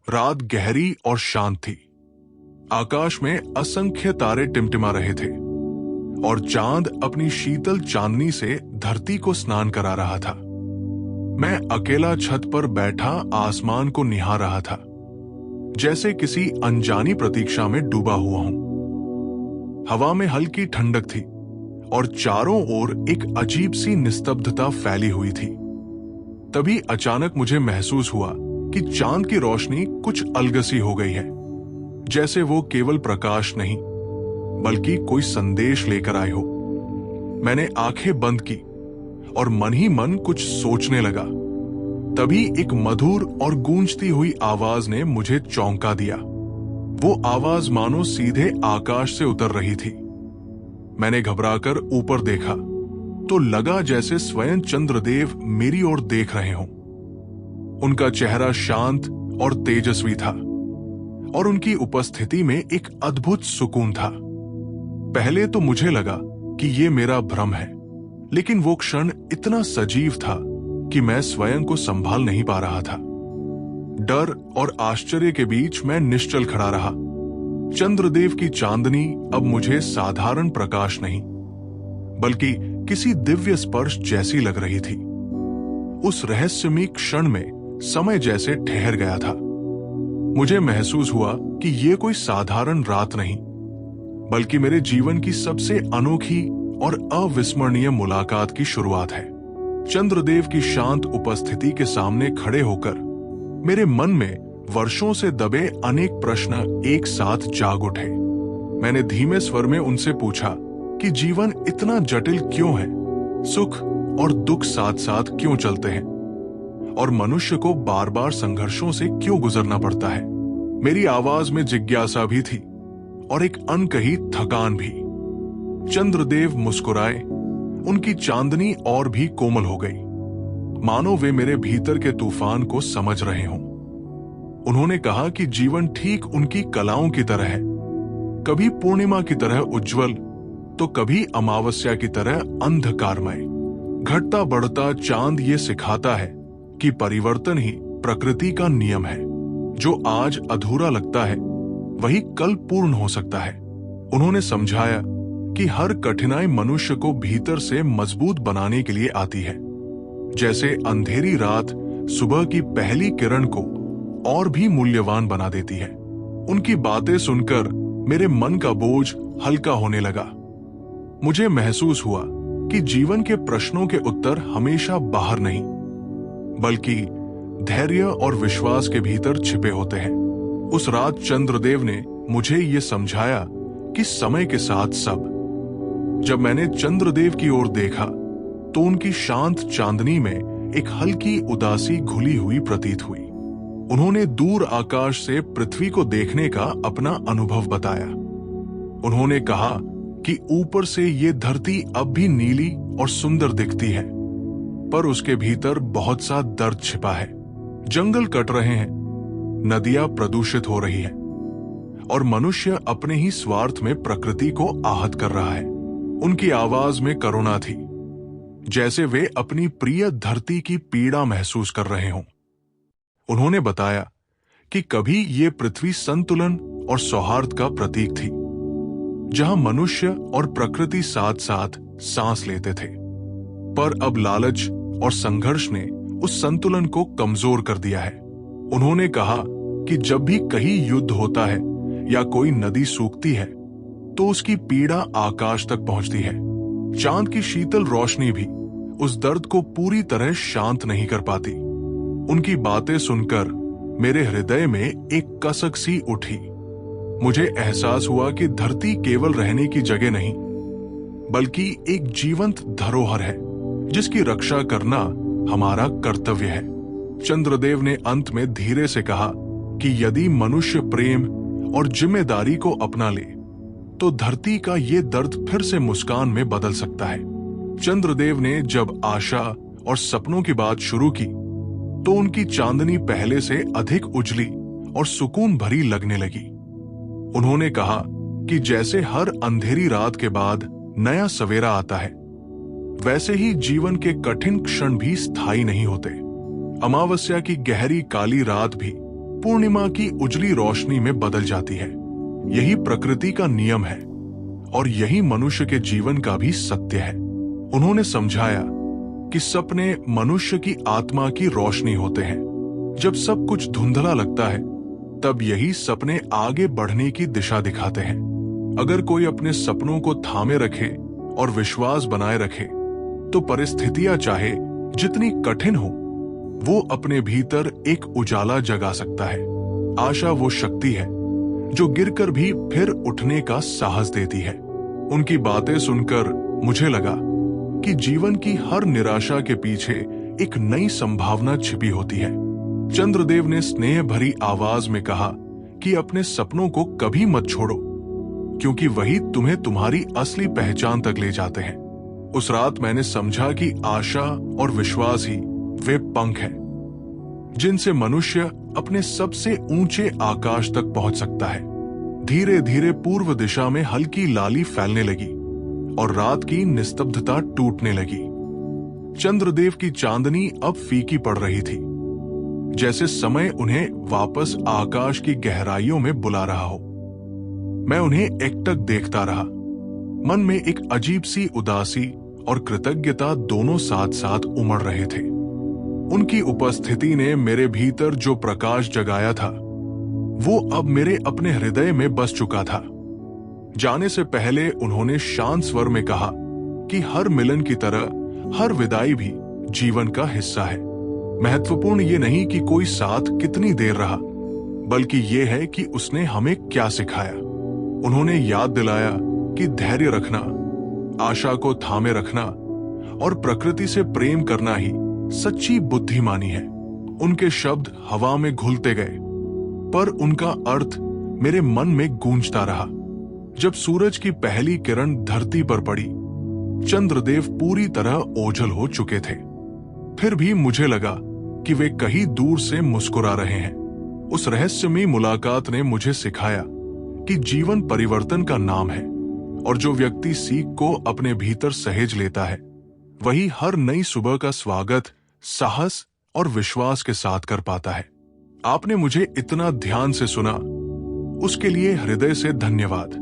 रात गहरी और शांत थी। आकाश में असंख्य तारे टिमटिमा रहे थे और चांद अपनी शीतल चांदनी से धरती को स्नान करा रहा था। मैं अकेला छत पर बैठा आसमान को निहार रहा था, जैसे किसी अनजानी प्रतीक्षा में डूबा हुआ हूं। हवा में हल्की ठंडक थी और चारों ओर एक अजीब सी निस्तब्धता फैली हुई थी। तभी अचानक मुझे महसूस हुआ कि चांद की रोशनी कुछ अलगसी हो गई है, जैसे वो केवल प्रकाश नहीं बल्कि कोई संदेश लेकर आए हो। मैंने आंखें बंद की और मन ही मन कुछ सोचने लगा। तभी एक मधुर और गूंजती हुई आवाज ने मुझे चौंका दिया। वो आवाज मानो सीधे आकाश से उतर रही थी। मैंने घबराकर ऊपर देखा तो लगा जैसे स्वयं चंद्रदेव मेरी ओर देख रहे हों। उनका चेहरा शांत और तेजस्वी था और उनकी उपस्थिति में एक अद्भुत सुकून था। पहले तो मुझे लगा कि ये मेरा भ्रम है, लेकिन वो क्षण इतना सजीव था कि मैं स्वयं को संभाल नहीं पा रहा था। डर और आश्चर्य के बीच मैं निश्चल खड़ा रहा। चंद्रदेव की चांदनी अब मुझे साधारण प्रकाश नहीं बल्कि किसी दिव्य स्पर्श जैसी लग रही थी। उस रहस्यमयी क्षण में समय जैसे ठहर गया था। मुझे महसूस हुआ कि ये कोई साधारण रात नहीं बल्कि मेरे जीवन की सबसे अनोखी और अविस्मरणीय मुलाकात की शुरुआत है। चंद्रदेव की शांत उपस्थिति के सामने खड़े होकर मेरे मन में वर्षों से दबे अनेक प्रश्न एक साथ जाग उठे। मैंने धीमे स्वर में उनसे पूछा कि जीवन इतना जटिल क्यों है, सुख और दुख साथ साथ क्यों चलते हैं और मनुष्य को बार बार संघर्षों से क्यों गुजरना पड़ता है। मेरी आवाज में जिज्ञासा भी थी और एक अनकही थकान भी। चंद्रदेव मुस्कुराए। उनकी चांदनी और भी कोमल हो गई, मानो वे मेरे भीतर के तूफान को समझ रहे हों। उन्होंने कहा कि जीवन ठीक उनकी कलाओं की तरह है, कभी पूर्णिमा की तरह उज्जवल तो कभी अमावस्या की तरह अंधकारमय। घटता बढ़ता चांद ये सिखाता है कि परिवर्तन ही प्रकृति का नियम है। जो आज अधूरा लगता है वही कल पूर्ण हो सकता है। उन्होंने समझाया कि हर कठिनाई मनुष्य को भीतर से मजबूत बनाने के लिए आती है, जैसे अंधेरी रात सुबह की पहली किरण को और भी मूल्यवान बना देती है। उनकी बातें सुनकर मेरे मन का बोझ हल्का होने लगा। मुझे महसूस हुआ कि जीवन के प्रश्नों के उत्तर हमेशा बाहर नहीं बल्कि धैर्य और विश्वास के भीतर छिपे होते हैं। उस रात चंद्रदेव ने मुझे ये समझाया कि समय के साथ सब। जब मैंने चंद्रदेव की ओर देखा तो उनकी शांत चांदनी में एक हल्की उदासी घुली हुई प्रतीत हुई। उन्होंने दूर आकाश से पृथ्वी को देखने का अपना अनुभव बताया। उन्होंने कहा कि ऊपर से ये धरती अब भी नीली और सुंदर दिखती है, पर उसके भीतर बहुत सा दर्द छिपा है। जंगल कट रहे हैं, नदियां प्रदूषित हो रही हैं और मनुष्य अपने ही स्वार्थ में प्रकृति को आहत कर रहा है। उनकी आवाज में करुणा थी, जैसे वे अपनी प्रिय धरती की पीड़ा महसूस कर रहे हों। उन्होंने बताया कि कभी ये पृथ्वी संतुलन और सौहार्द का प्रतीक थी, जहां मनुष्य और प्रकृति साथ साथ सांस लेते थे, पर अब लालच और संघर्ष ने उस संतुलन को कमजोर कर दिया है। उन्होंने कहा कि जब भी कहीं युद्ध होता है या कोई नदी सूखती है तो उसकी पीड़ा आकाश तक पहुंचती है। चांद की शीतल रोशनी भी उस दर्द को पूरी तरह शांत नहीं कर पाती। उनकी बातें सुनकर मेरे हृदय में एक कसक सी उठी। मुझे एहसास हुआ कि धरती केवल रहने की जगह नहीं बल्कि एक जीवंत धरोहर है, जिसकी रक्षा करना हमारा कर्तव्य है। चंद्रदेव ने अंत में धीरे से कहा कि यदि मनुष्य प्रेम और जिम्मेदारी को अपना ले तो धरती का ये दर्द फिर से मुस्कान में बदल सकता है। चंद्रदेव ने जब आशा और सपनों की बात शुरू की तो उनकी चांदनी पहले से अधिक उजली और सुकून भरी लगने लगी। उन्होंने कहा कि जैसे हर अंधेरी रात के बाद नया सवेरा आता है, वैसे ही जीवन के कठिन क्षण भी स्थायी नहीं होते। अमावस्या की गहरी काली रात भी पूर्णिमा की उजली रोशनी में बदल जाती है। यही प्रकृति का नियम है और यही मनुष्य के जीवन का भी सत्य है। उन्होंने समझाया कि सपने मनुष्य की आत्मा की रोशनी होते हैं। जब सब कुछ धुंधला लगता है तब यही सपने आगे बढ़ने की दिशा दिखाते हैं। अगर कोई अपने सपनों को थामे रखे और विश्वास बनाए रखे तो परिस्थितियां चाहे जितनी कठिन हो, वो अपने भीतर एक उजाला जगा सकता है। आशा वो शक्ति है जो गिरकर भी फिर उठने का साहस देती है। उनकी बातें सुनकर मुझे लगा कि जीवन की हर निराशा के पीछे एक नई संभावना छिपी होती है। चंद्रदेव ने स्नेह भरी आवाज में कहा कि अपने सपनों को कभी मत छोड़ो, क्योंकि वही तुम्हें तुम्हारी असली पहचान तक ले जाते हैं। उस रात मैंने समझा कि आशा और विश्वास ही वे पंख हैं जिनसे मनुष्य अपने सबसे ऊंचे आकाश तक पहुंच सकता है। धीरे धीरे पूर्व दिशा में हल्की लाली फैलने लगी और रात की निस्तब्धता टूटने लगी। चंद्रदेव की चांदनी अब फीकी पड़ रही थी, जैसे समय उन्हें वापस आकाश की गहराइयों में बुला रहा हो। मैं उन्हें एकटक देखता रहा। मन में एक अजीब सी उदासी और कृतज्ञता दोनों साथ साथ उमड़ रहे थे। उनकी उपस्थिति ने मेरे भीतर जो प्रकाश जगाया था वो अब मेरे अपने हृदय में बस चुका था। जाने से पहले उन्होंने शांत स्वर में कहा कि हर मिलन की तरह हर विदाई भी जीवन का हिस्सा है। महत्वपूर्ण ये नहीं कि कोई साथ कितनी देर रहा, बल्कि ये है कि उसने हमें क्या सिखाया। उन्होंने याद दिलाया कि धैर्य रखना, आशा को थामे रखना और प्रकृति से प्रेम करना ही सच्ची बुद्धिमानी है। उनके शब्द हवा में घुलते गए, पर उनका अर्थ मेरे मन में गूंजता रहा। जब सूरज की पहली किरण धरती पर पड़ी, चंद्रदेव पूरी तरह ओझल हो चुके थे। फिर भी मुझे लगा कि वे कहीं दूर से मुस्कुरा रहे हैं। उस रहस्यमयी मुलाकात ने मुझे सिखाया कि जीवन परिवर्तन का नाम है और जो व्यक्ति सीख को अपने भीतर सहेज लेता है वही हर नई सुबह का स्वागत साहस और विश्वास के साथ कर पाता है। आपने मुझे इतना ध्यान से सुना, उसके लिए हृदय से धन्यवाद।